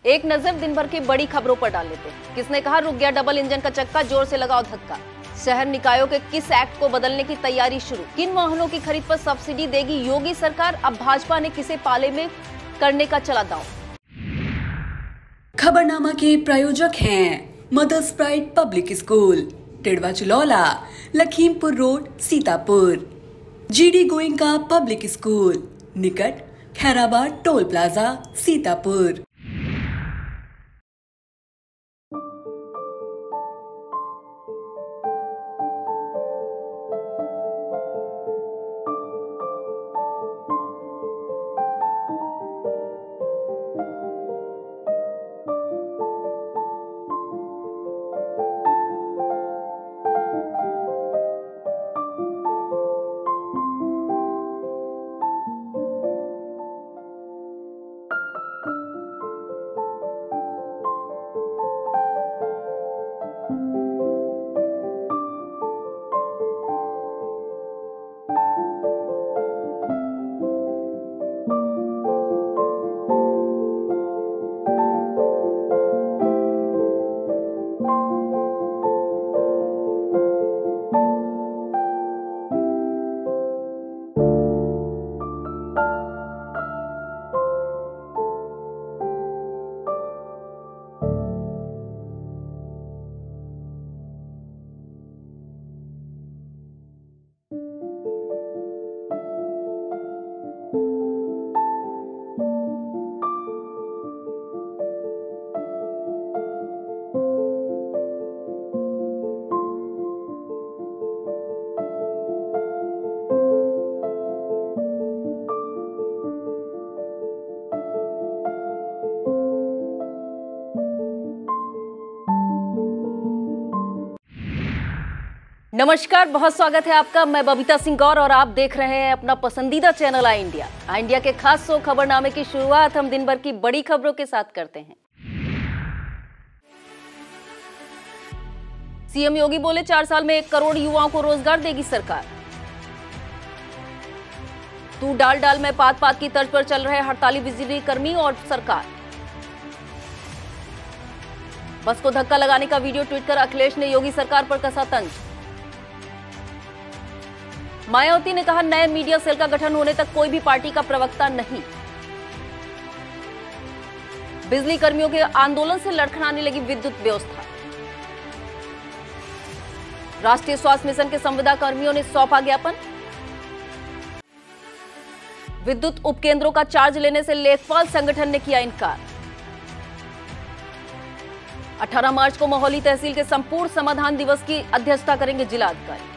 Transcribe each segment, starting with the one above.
एक नजर दिन भर की बड़ी खबरों पर डाल लेते हैं। किसने कहा रुक गया डबल इंजन का चक्का, जोर से लगाओ धक्का। शहर निकायों के किस एक्ट को बदलने की तैयारी शुरू। किन वाहनों की खरीद पर सब्सिडी देगी योगी सरकार। अब भाजपा ने किसे पाले में करने का चला दांव। खबरनामा के प्रायोजक हैं mother's pride public school, Tidwa Chilaula, Lakhimpur road, Sitapur. GD Goenka public school, निकट खैराबाद टोल प्लाजा, सीतापुर। नमस्कार, बहुत स्वागत है आपका। मैं बबीता सिंह गौर और आप देख रहे हैं अपना पसंदीदा चैनल आई इंडिया। आई इंडिया के खास शो खबरनामे की शुरुआत हम दिन भर की बड़ी खबरों के साथ करते हैं। सीएम योगी बोले 4 साल में 1 करोड़ युवाओं को रोजगार देगी सरकार। तू डाल डाल में पात पात की तर्ज पर चल रहे हड़ताली बिजली कर्मी और सरकार। बस को धक्का लगाने का वीडियो ट्वीट कर अखिलेश ने योगी सरकार पर कसा तंज। मायावती ने कहा नए मीडिया सेल का गठन होने तक कोई भी पार्टी का प्रवक्ता नहीं। बिजली कर्मियों के आंदोलन से लड़खड़ाने लगी विद्युत व्यवस्था। राष्ट्रीय स्वास्थ्य मिशन के संविदा कर्मियों ने सौंपा ज्ञापन। विद्युत उपकेंद्रों का चार्ज लेने से लेखपाल संगठन ने किया इनकार। 18 मार्च को मोहाली तहसील के संपूर्ण समाधान दिवस की अध्यक्षता करेंगे जिलाधिकारी।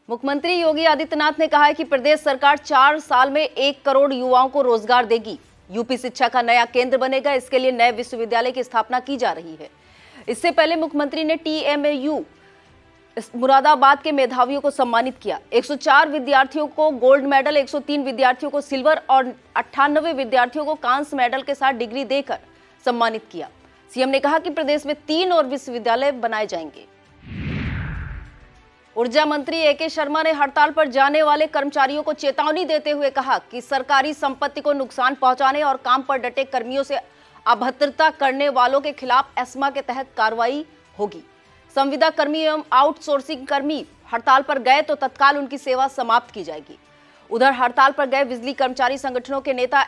मुख्यमंत्री योगी आदित्यनाथ ने कहा है कि प्रदेश सरकार 4 साल में 1 करोड़ युवाओं को रोजगार देगी। यूपी शिक्षा का नया केंद्र बनेगा, इसके लिए नए विश्वविद्यालय की स्थापना की जा रही है। इससे पहले मुख्यमंत्री ने TMAU मुरादाबाद के मेधावियों को सम्मानित किया। 104 विद्यार्थियों को गोल्ड मेडल, 103 विद्यार्थियों को सिल्वर और 98 विद्यार्थियों को कांस्य मेडल के साथ डिग्री देकर सम्मानित किया। सीएम ने कहा कि प्रदेश में 3 और विश्वविद्यालय बनाए जाएंगे। ऊर्जा मंत्री AK शर्मा ने हड़ताल पर जाने वाले कर्मचारियों को चेतावनी देते हुए कहा कि सरकारी संपत्ति को नुकसान पहुंचाने और काम पर डटे कर्मियों से अभद्रता करने वालों के खिलाफ एस्मा के तहत कार्रवाई होगी। संविदा कर्मी एवं आउटसोर्सिंग कर्मी हड़ताल पर गए तो तत्काल उनकी सेवा समाप्त की जाएगी। उधर हड़ताल पर गए बिजली कर्मचारी संगठनों के नेता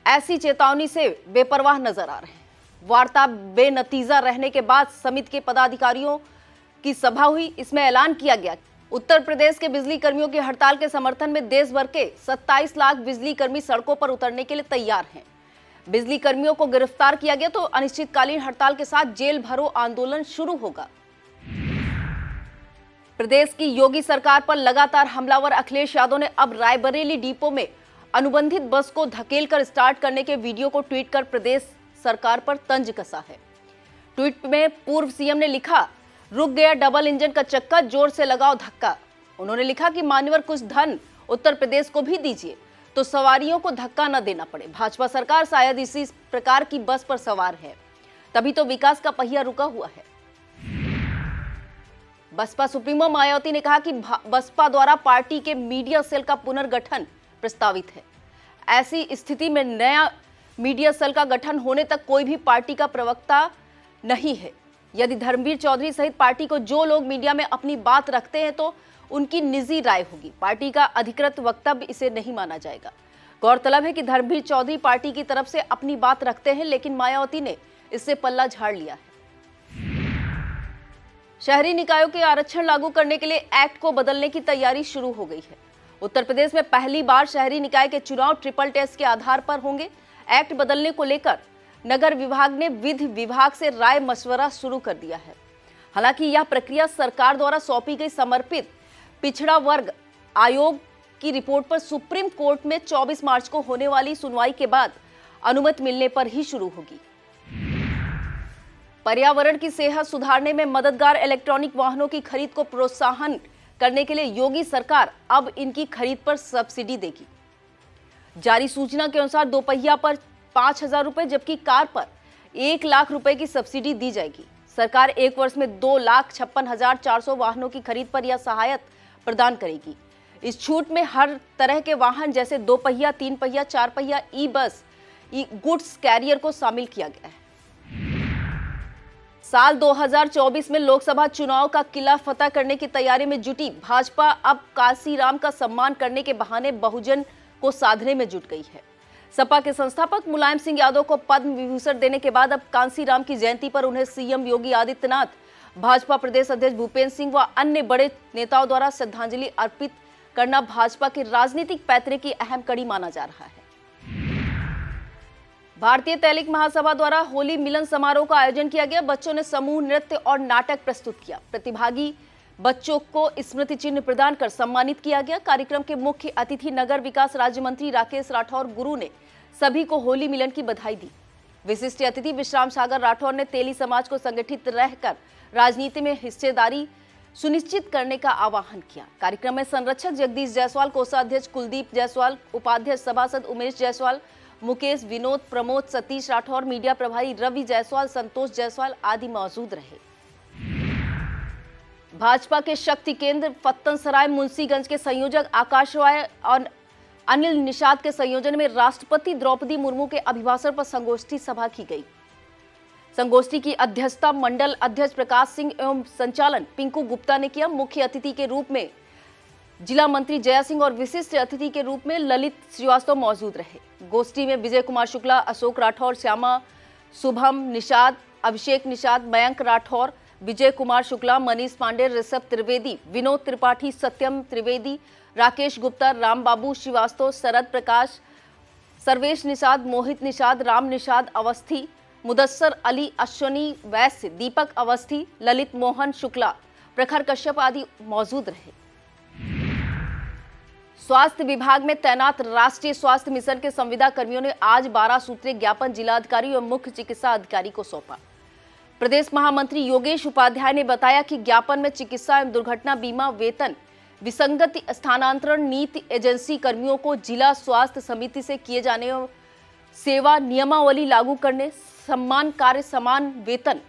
ऐसी चेतावनी से बेपरवाह नजर आ रहे हैं। वार्ता बेनतीजा रहने के बाद समिति के पदाधिकारियों की सभा हुई। इसमें ऐलान किया गया उत्तर प्रदेश के बिजली कर्मियों की हड़ताल के समर्थन में देश भर के 27 लाख बिजली कर्मी सड़कों पर उतरने के लिए तैयार हैं। बिजली कर्मियों को गिरफ्तार किया गया तो अनिश्चितकालीन हड़ताल के साथ जेल भरो आंदोलन शुरू होगा। प्रदेश की योगी सरकार पर लगातार हमलावर अखिलेश यादव ने अब रायबरेली डिपो में अनुबंधित बस को धकेलकर स्टार्ट करने के वीडियो को ट्वीट कर प्रदेश सरकार पर तंज कसा है। ट्वीट में पूर्व सीएम ने लिखा, रुक गया डबल इंजन का चक्का, जोर से लगाओ धक्का। उन्होंने लिखा कि मान्यवर कुछ धन उत्तर प्रदेश को भी दीजिए तो सवारियों को धक्का न देना पड़े। भाजपा सरकार शायद इसी प्रकार की बस पर सवार है, तभी तो विकास का पहिया रुका हुआ है। बसपा सुप्रीमो मायावती ने कहा कि बसपा द्वारा पार्टी के मीडिया सेल का पुनर्गठन प्रस्तावित है। ऐसी स्थिति में नया मीडिया सेल का गठन होने तक कोई भी पार्टी का प्रवक्ता नहीं है। यदि धर्मवीर चौधरी सहित पार्टी को जो लोग मीडिया में अपनी बात रखते हैं तो उनकी निजी राय होगी, पार्टी का अधिकृत वक्तव्य इसे नहीं माना जाएगा। गौरतलब है कि धर्मवीर चौधरी पार्टी की तरफ से अपनी बात रखते हैं, लेकिन मायावती ने इससे पल्ला झाड़ लिया है। शहरी निकायों के आरक्षण लागू करने के लिए एक्ट को बदलने की तैयारी शुरू हो गई है। उत्तर प्रदेश में पहली बार शहरी निकाय के चुनाव ट्रिपल टेस्ट के आधार पर होंगे। एक्ट बदलने को लेकर नगर विभाग ने विधि विभाग से राय मशवरा शुरू कर दिया है। हालांकि यह प्रक्रिया सरकार द्वारा सौंपी गई समर्पित पिछड़ा वर्ग आयोग की रिपोर्ट पर सुप्रीम कोर्ट में 24 मार्च को होने वाली सुनवाई के बाद अनुमति मिलने पर ही शुरू होगी। पर्यावरण की सेहत सुधारने में मददगार इलेक्ट्रॉनिक वाहनों की खरीद को प्रोत्साहन करने के लिए योगी सरकार अब इनकी खरीद पर सब्सिडी देगी। जारी सूचना के अनुसार दोपहिया पर 5,000 रुपए जबकि कार पर 1 लाख रुपए की सब्सिडी दी जाएगी। सरकार 1 वर्ष में 2,56,400 वाहनों की खरीद पर यह सहायता प्रदान करेगी। इस छूट में हर तरह के वाहन जैसे 2 पहिया, 3 पहिया, 4 पहिया, ई बस, ई गुड्स कैरियर को शामिल किया गया है। साल 2024 में लोकसभा चुनाव का किला फतह करने की तैयारी में जुटी भाजपा अब कांसीराम का सम्मान करने के बहाने बहुजन को साधने में जुट गई है। सपा के संस्थापक मुलायम सिंह यादव को पद्म विभूषण देने के बाद अब कांसीराम की जयंती पर उन्हें सीएम योगी आदित्यनाथ, भाजपा प्रदेश अध्यक्ष भूपेंद्र सिंह व अन्य बड़े नेताओं द्वारा श्रद्धांजलि अर्पित करना भाजपा के राजनीतिक पैतरे की अहम कड़ी माना जा रहा है। भारतीय तैलिक महासभा द्वारा होली मिलन समारोह का आयोजन किया गया। बच्चों ने समूह नृत्य और नाटक प्रस्तुत किया। प्रतिभागी बच्चों को स्मृति चिन्ह प्रदान कर सम्मानित किया गया। कार्यक्रम के मुख्य अतिथि नगर विकास राज्य मंत्री राकेश राठौर गुरु ने सभी को होली मिलन की बधाई दी। विशिष्ट अतिथि विश्राम सागर राठौर ने तेली समाज को संगठित रहकर राजनीति में हिस्सेदारी सुनिश्चित करने का आह्वान किया। कार्यक्रम में संरक्षक जगदीश जायसवाल, कोषाध्यक्ष कुलदीप जायसवाल, उपाध्यक्ष सभासद उमेश जायसवाल, मुकेश, विनोद, प्रमोद, सतीश राठौर, मीडिया प्रभारी रवि जायसवाल, संतोष जायसवाल आदि मौजूद रहे। भाजपा के शक्ति केंद्र फत्तनसराय मुंशीगंज के संयोजक आकाश राय और अनिल निषाद के संयोजन में राष्ट्रपति द्रौपदी मुर्मू के अभिभाषण पर संगोष्ठी सभा की गई। संगोष्ठी की अध्यक्षता मंडल अध्यक्ष प्रकाश सिंह एवं संचालन पिंकू गुप्ता ने किया। मुख्य अतिथि के रूप में जिला मंत्री जया सिंह और विशिष्ट अतिथि के रूप में ललित श्रीवास्तव मौजूद रहे। गोष्ठी में विजय कुमार शुक्ला, अशोक राठौर, श्यामा, शुभम निषाद, अभिषेक निषाद, मयंक राठौर, विजय कुमार शुक्ला, मनीष पांडे, ऋषभ त्रिवेदी, विनोद त्रिपाठी, सत्यम त्रिवेदी, राकेश गुप्ता, राम बाबू श्रीवास्तव, शरद प्रकाश, सर्वेश निषाद, मोहित निषाद, राम निषाद अवस्थी, मुदस्सर अली, अश्वनी वैश्य, दीपक अवस्थी, ललित मोहन शुक्ला, प्रखर कश्यप आदि मौजूद रहे। स्वास्थ्य विभाग में तैनात राष्ट्रीय स्वास्थ्य मिशन के संविदा कर्मियों ने आज 12 सूत्रीय ज्ञापन जिलाधिकारी और मुख्य चिकित्सा अधिकारी को सौंपा। प्रदेश महामंत्री योगेश उपाध्याय ने बताया कि ज्ञापन में चिकित्सा एवं दुर्घटना बीमा, वेतन, विसंगति स्थानांतरण नीति, एजेंसी कर्मियों को जिला स्वास्थ्य समिति से किए जाने सेवा नियमावली लागू करने, सम्मान कार्य समान वेतन,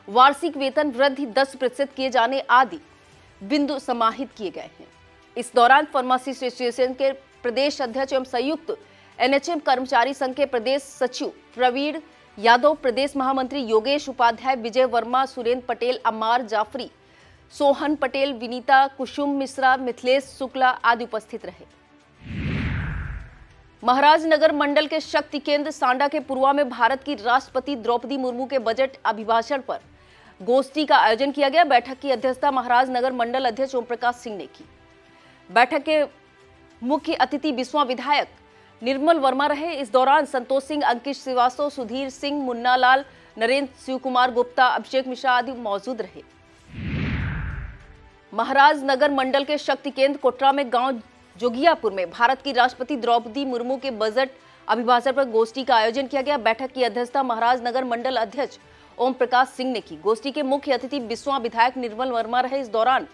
वार्षिक वेतन वृद्धि 10% किए जाने आदि बिंदु समाहित किए गए हैं। इस दौरान फार्मासिस्ट एसोसिएशन के प्रदेश अध्यक्ष एवं संयुक्त एनएचएम कर्मचारी संघ के प्रदेश सचिव प्रवीण यादव, प्रदेश महामंत्री योगेश उपाध्याय, विजय वर्मा, सुरेंद्र पटेल, अम्मार जाफरी, सोहन पटेल, विनीता, कुसुम मिश्रा, मिथिलेश शुक्ला आदि उपस्थित रहे। महाराजनगर मंडल के शक्ति केंद्र सांडा के पुरवा में भारत की राष्ट्रपति द्रौपदी मुर्मू के बजट अभिभाषण पर गोष्ठी का आयोजन किया गया। बैठक की अध्यक्षता महाराजनगर मंडल अध्यक्ष ओम प्रकाश सिंह ने की। बैठक के मुख्य अतिथि बिस्वा विधायक निर्मल वर्मा रहे। इस दौरान संतोष सिंह, अंकित श्रीवास्तव, सुधीर सिंह, मुन्ना लाल, नरेंद्र शिव कुमार गुप्ता, अभिषेक मिश्रा आदि मौजूद रहे। महाराजनगर मंडल के शक्ति केंद्र कोटरा में गांव जोगियापुर में भारत की राष्ट्रपति द्रौपदी मुर्मू के बजट अभिभाषण पर गोष्ठी का आयोजन किया गया। बैठक की अध्यक्षता महाराजनगर मंडल अध्यक्ष ओम प्रकाश सिंह ने की। गोष्ठी के मुख्य अतिथि बिस्वा विधायक निर्मल वर्मा रहे। इस दौरान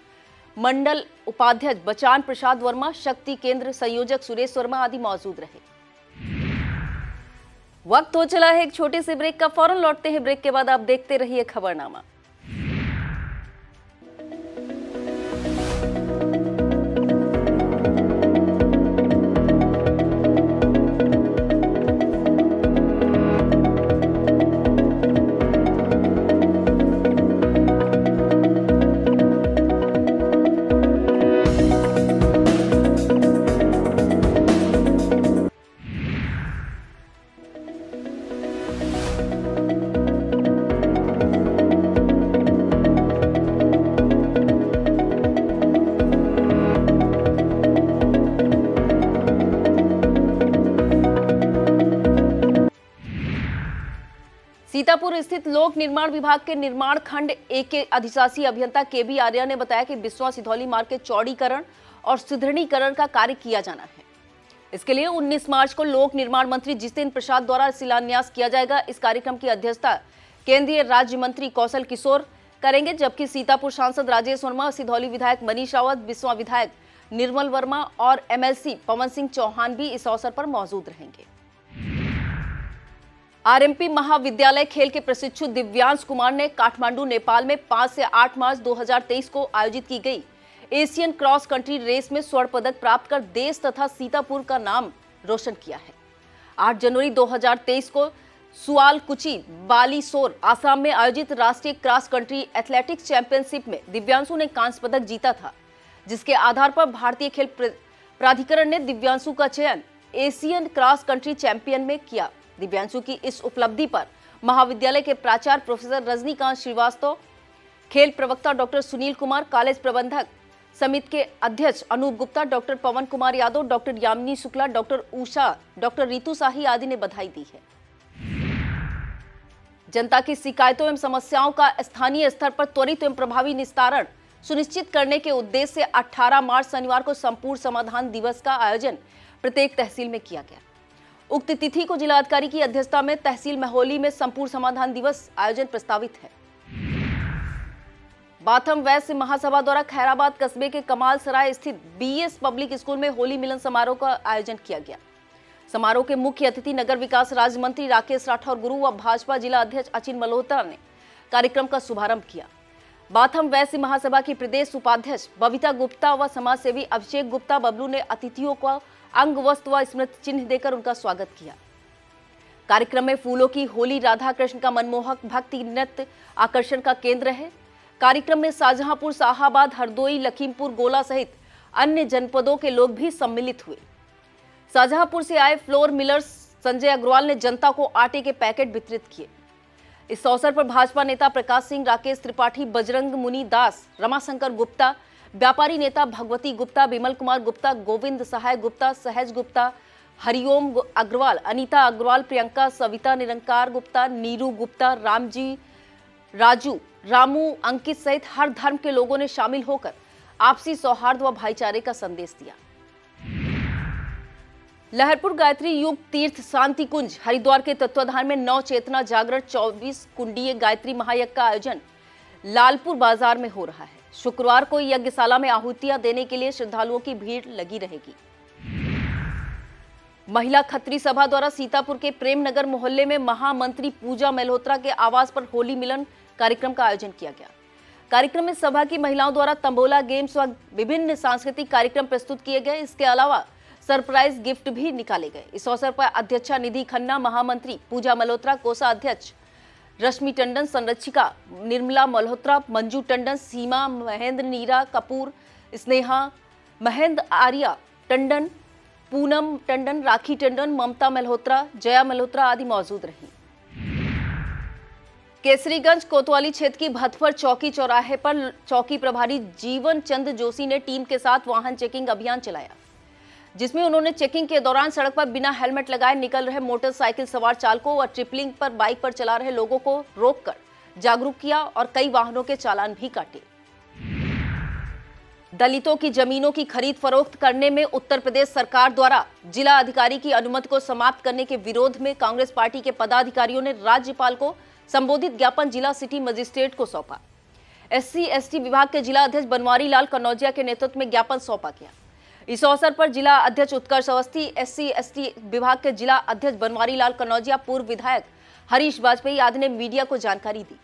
मंडल उपाध्यक्ष बचान प्रसाद वर्मा, शक्ति केंद्र संयोजक सुरेश वर्मा आदि मौजूद रहे। वक्त हो चला है एक छोटे से ब्रेक का, फौरन लौटते हैं ब्रेक के बाद। आप देखते रहिए खबरनामा। सीतापुर स्थित लोक निर्माण विभाग के निर्माण खंड एक के अधिशासी अभियंता केबी आर्या ने बताया कि बिस्वा सिधौली मार्ग के चौड़ीकरण और सुदृढ़ीकरण का कार्य किया जाना है। इसके लिए 19 मार्च को लोक निर्माण मंत्री जितेंद्र प्रसाद द्वारा शिलान्यास किया जाएगा। इस कार्यक्रम की अध्यक्षता केंद्रीय राज्य मंत्री कौशल किशोर करेंगे, जबकि सीतापुर सांसद राजेश वर्मा, सिधौली विधायक मनीष रावत, बिस्वा विधायक निर्मल वर्मा और एमएलसी पवन सिंह चौहान भी इस अवसर पर मौजूद रहेंगे। आरएमपी महाविद्यालय खेल के प्रशिक्षु दिव्यांश कुमार ने काठमांडू, नेपाल में 5 से 8 मार्च 2023 को आयोजित की गई एशियन क्रॉस कंट्री रेस में स्वर्ण पदक प्राप्त कर देश तथा सीतापुर का नाम रोशन किया है। 8 जनवरी 2023 को सुआलकुची, बालीसोर, आसाम में आयोजित राष्ट्रीय क्रॉस कंट्री एथलेटिक्स चैंपियनशिप में दिव्यांशु ने कांस्य पदक जीता था, जिसके आधार पर भारतीय खेल प्राधिकरण ने दिव्यांशु का चयन एशियन क्रॉस कंट्री चैंपियन में किया। दिव्यांशु की इस उपलब्धि पर महाविद्यालय के प्राचार्य प्रोफेसर रजनीकांत श्रीवास्तव, खेल प्रवक्ता डॉक्टर सुनील कुमार, कॉलेज प्रबंधक समिति के अध्यक्ष अनूप गुप्ता, डॉक्टर पवन Kumar Yadav, doctor Yamini Shukla, doctor Usha, doctor Ritu शाही आदि ने बधाई दी है। जनता की शिकायतों एवं समस्याओं का स्थानीय स्तर पर त्वरित एवं प्रभावी निस्तारण सुनिश्चित करने के उद्देश्य से 18 मार्च शनिवार को संपूर्ण समाधान दिवस का आयोजन प्रत्येक तहसील में किया गया। उक्त तिथि को जिलाधिकारी की अध्यक्षता में तहसील महौली में संपूर्ण समाधान दिवस आयोजन प्रस्तावित है। बाथम वैश्य महासभा द्वारा खैराबाद कस्बे के कमाल सराय स्थित बीएस पब्लिक स्कूल में होली मिलन समारोह का आयोजन किया गया। समारोह के मुख्य अतिथि नगर विकास राज्य मंत्री राकेश राठौर गुरु व भाजपा जिला अध्यक्ष अचिन मल्होत्रा ने कार्यक्रम का शुभारंभ किया। बाथम वैश्य महासभा की प्रदेश उपाध्यक्ष बबीता गुप्ता व समाजसेवी अभिषेक गुप्ता बबलू ने अतिथियों को अंग वस्त्र व स्मृति चिन्ह देकर उनका स्वागत किया। कार्यक्रम में फूलों की होली राधा कृष्ण का मनमोहक भक्ति नृत्य आकर्षण का केंद्र है। कार्यक्रम में शाहजहांपुर, शाहाबाद, हरदोई, लखीमपुर, गोला सहित अन्य जनपदों के लोग भी सम्मिलित हुए। शाहजहांपुर से आए फ्लोर मिलर्स संजय अग्रवाल ने जनता को आटे के पैकेट वितरित किए। इस अवसर पर भाजपा नेता प्रकाश सिंह, राकेश त्रिपाठी, बजरंग मुनि दास, रमाशंकर गुप्ता, व्यापारी नेता भगवती गुप्ता, विमल कुमार गुप्ता, गोविंद सहाय गुप्ता, सहज गुप्ता, हरिओम अग्रवाल, अनीता अग्रवाल, प्रियंका, सविता निरंकार गुप्ता, नीरू गुप्ता, रामजी, राजू, रामू, अंकित सहित हर धर्म के लोगों ने शामिल होकर आपसी सौहार्द व भाईचारे का संदेश दिया। लहरपुर गायत्री युग तीर्थ शांति कुंज हरिद्वार के तत्वाधान में नव चेतना जागरण 24 कुंडीय गायत्री महायज्ञ का आयोजन लालपुर बाजार में हो रहा है। शुक्रवार को यज्ञशाला में आहुतियां देने के लिए श्रद्धालुओं की भीड़ लगी रहेगी। महिला खत्री सभा द्वारा सीतापुर के प्रेम नगर मोहल्ले में महामंत्री पूजा मल्होत्रा के आवास पर होली मिलन कार्यक्रम का आयोजन किया गया। कार्यक्रम में सभा की महिलाओं द्वारा तंबोला गेम्स व विभिन्न सांस्कृतिक कार्यक्रम प्रस्तुत किए गए। इसके अलावा सरप्राइज गिफ्ट भी निकाले गए। इस अवसर पर अध्यक्षा निधि खन्ना, महामंत्री पूजा मल्होत्रा, कोषाध्यक्ष रश्मि टंडन, संरक्षिका निर्मला मल्होत्रा, मंजू टंडन, सीमा महेंद्र, नीरा कपूर, स्नेहा महेंद्र, आर्या टंडन, पूनम टंडन, राखी टंडन, ममता मल्होत्रा, जया मल्होत्रा आदि मौजूद रही। केसरीगंज कोतवाली क्षेत्र की भतफर चौकी चौराहे पर चौकी प्रभारी जीवन चंद जोशी ने टीम के साथ वाहन चेकिंग अभियान चलाया, जिसमें उन्होंने चेकिंग के दौरान सड़क पर बिना हेलमेट लगाए निकल रहे मोटरसाइकिल सवार चालकों व ट्रिपलिंग पर बाइक पर चला रहे लोगों को रोककर जागरूक किया और कई वाहनों के चालान भी काटे। दलितों की जमीनों की खरीद फरोख्त करने में उत्तर प्रदेश सरकार द्वारा जिला अधिकारी की अनुमति को समाप्त करने के विरोध में कांग्रेस पार्टी के पदाधिकारियों ने राज्यपाल को संबोधित ज्ञापन जिला सिटी मजिस्ट्रेट को सौंपा। SC/ST विभाग के जिला अध्यक्ष बनवारी लाल कनौजिया के नेतृत्व में ज्ञापन सौंपा गया। इस अवसर पर जिला अध्यक्ष उत्कर्ष अवस्थी, SC/ST विभाग के जिला अध्यक्ष बनवारी लाल कनौजिया, पूर्व विधायक हरीश वाजपेयी आदि ने मीडिया को जानकारी दी।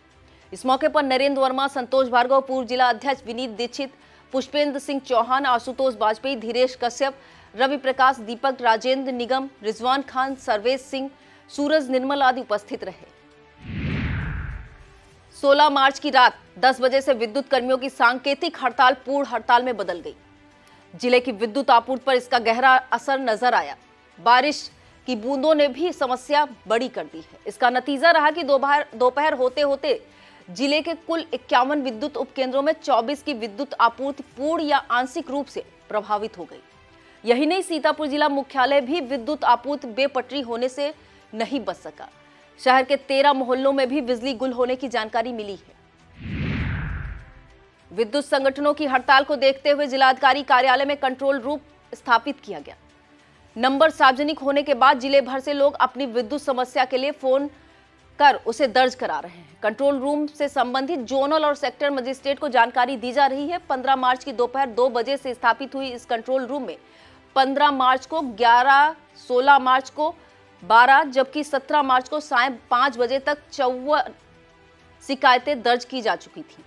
इस मौके पर नरेंद्र वर्मा, संतोष भार्गव, पूर्व जिला अध्यक्ष विनीत दीक्षित, पुष्पेंद्र सिंह चौहान, आशुतोष वाजपेयी, धीरेश कश्यप, रवि प्रकाश, दीपक, राजेंद्र निगम, रिजवान खान, सर्वेश सिंह, सूरज निर्मल आदि उपस्थित रहे। 16 मार्च की रात 10 बजे से विद्युत कर्मियों की सांकेतिक हड़ताल पूर्ण हड़ताल में बदल गई। जिले की विद्युत आपूर्ति पर इसका गहरा असर नजर आया। बारिश की बूंदों ने भी समस्या बड़ी कर दी है। इसका नतीजा रहा कि दोपहर होते होते जिले के कुल 51 विद्युत उपकेंद्रों में 24 की विद्युत आपूर्ति पूर्ण या आंशिक रूप से प्रभावित हो गई। यही नहीं, सीतापुर जिला मुख्यालय भी विद्युत आपूर्ति बेपटरी होने से नहीं बच सका। शहर के 13 मोहल्लों में भी बिजली गुल होने की जानकारी मिली है। विद्युत संगठनों की हड़ताल को देखते हुए जिलाधिकारी कार्यालय में कंट्रोल रूम स्थापित किया गया। नंबर सार्वजनिक होने के बाद जिले भर से लोग अपनी विद्युत समस्या के लिए फोन कर उसे दर्ज करा रहे हैं। कंट्रोल रूम से संबंधित जोनल और सेक्टर मजिस्ट्रेट को जानकारी दी जा रही है। 15 मार्च की दोपहर 2 बजे से स्थापित हुई इस कंट्रोल रूम में 15 मार्च को 11, 16 मार्च को 12 जबकि 17 मार्च को सायं 5 बजे तक 54 शिकायतें दर्ज की जा चुकी थी।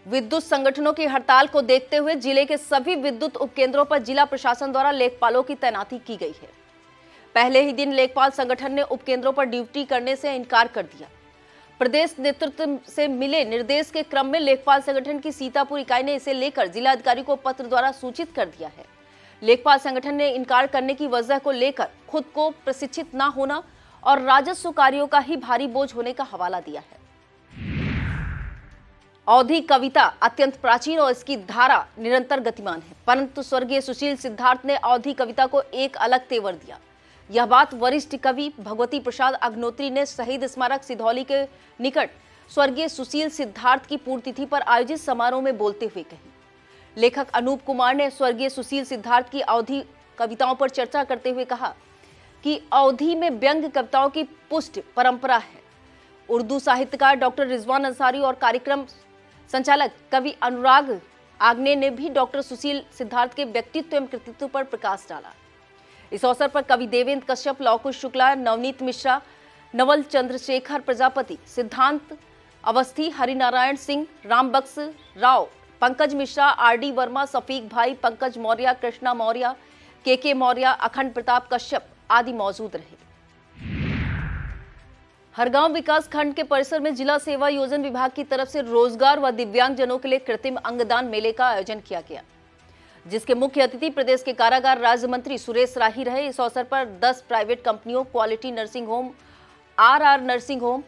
विद्युत संगठनों की हड़ताल को देखते हुए जिले के सभी विद्युत उपकेंद्रों पर जिला प्रशासन द्वारा लेखपालों की तैनाती की गई है। पहले ही दिन लेखपाल संगठन ने उपकेंद्रों पर ड्यूटी करने से इनकार कर दिया। प्रदेश नेतृत्व से मिले निर्देश के क्रम में लेखपाल संगठन की सीतापुर इकाई ने इसे लेकर जिलाधिकारी को पत्र द्वारा सूचित कर दिया है। लेखपाल संगठन ने इनकार करने की वजह को लेकर खुद को प्रशिक्षित न होना और राजस्व कार्यों का ही भारी बोझ होने का हवाला दिया है। अवधी कविता अत्यंत प्राचीन और इसकी धारा निरंतर गतिमान है, परंतु स्वर्गीय सुशील सिद्धार्थ ने अवधी कविता को एक अलग तेवर दिया। यह बात वरिष्ठ कवि भगवती प्रसाद अग्नोत्री ने शहीद स्मारक सिधौली के निकट स्वर्गीय सुशील सिद्धार्थ की पुण्यतिथि पर आयोजित समारोह में बोलते हुए कही। लेखक अनूप कुमार ने स्वर्गीय सुशील सिद्धार्थ की अवधी कविताओं पर चर्चा करते हुए कहा कि अवधी में व्यंग्य कविताओं की पुष्ट परंपरा है। उर्दू साहित्यकार डॉक्टर रिजवान अंसारी और कार्यक्रम संचालक कवि अनुराग आग्ने ने भी डॉक्टर सुशील सिद्धार्थ के व्यक्तित्व एवं कृतित्व पर प्रकाश डाला। इस अवसर पर कवि देवेंद्र कश्यप, लवकुश शुक्ला, नवनीत मिश्रा, नवल चंद्रशेखर प्रजापति, सिद्धांत अवस्थी, हरिनारायण सिंह, रामबक्स राव, पंकज मिश्रा, आरडी वर्मा, सफीक भाई, पंकज मौर्य, कृष्णा मौर्य, के मौर्य, अखंड प्रताप कश्यप आदि मौजूद रहे। हरगांव विकास खंड के परिसर में जिला सेवा योजन विभाग की तरफ से रोजगार व दिव्यांगजनों के लिए कृत्रिम अंगदान मेले का आयोजन किया गया, जिसके मुख्य अतिथि प्रदेश के कारागार राज्य मंत्री सुरेश राही रहे। इस अवसर पर 10 प्राइवेट कंपनियों quality nursing home, RR nursing home,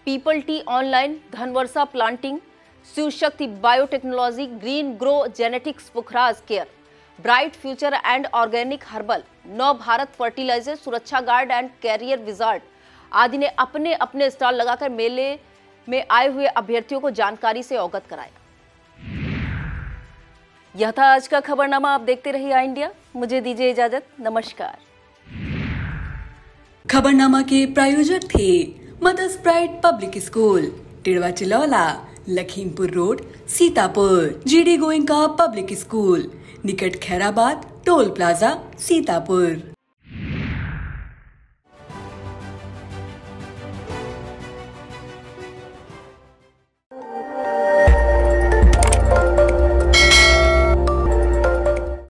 people T online, Dhanvarsha planting, Shiv Shakti biotechnology, green grow genetics, Pukhraj care, bright future and organic herbal, Nav Bharat fertilizer, Suraksha guard and career wizard आदि ने अपने अपने स्टॉल लगाकर मेले में आए हुए अभ्यर्थियों को जानकारी से अवगत कराया। यह था आज का खबरनामा। आप देखते रहिए आई इंडिया। मुझे दीजिए इजाजत। नमस्कार। खबरनामा के प्रायोजक थे mother's pride public school, Tidwa Chilaula, Lakhimpur road, Sitapur. GD Goenka public school, निकट खैराबाद, टोल प्लाजा, सीतापुर।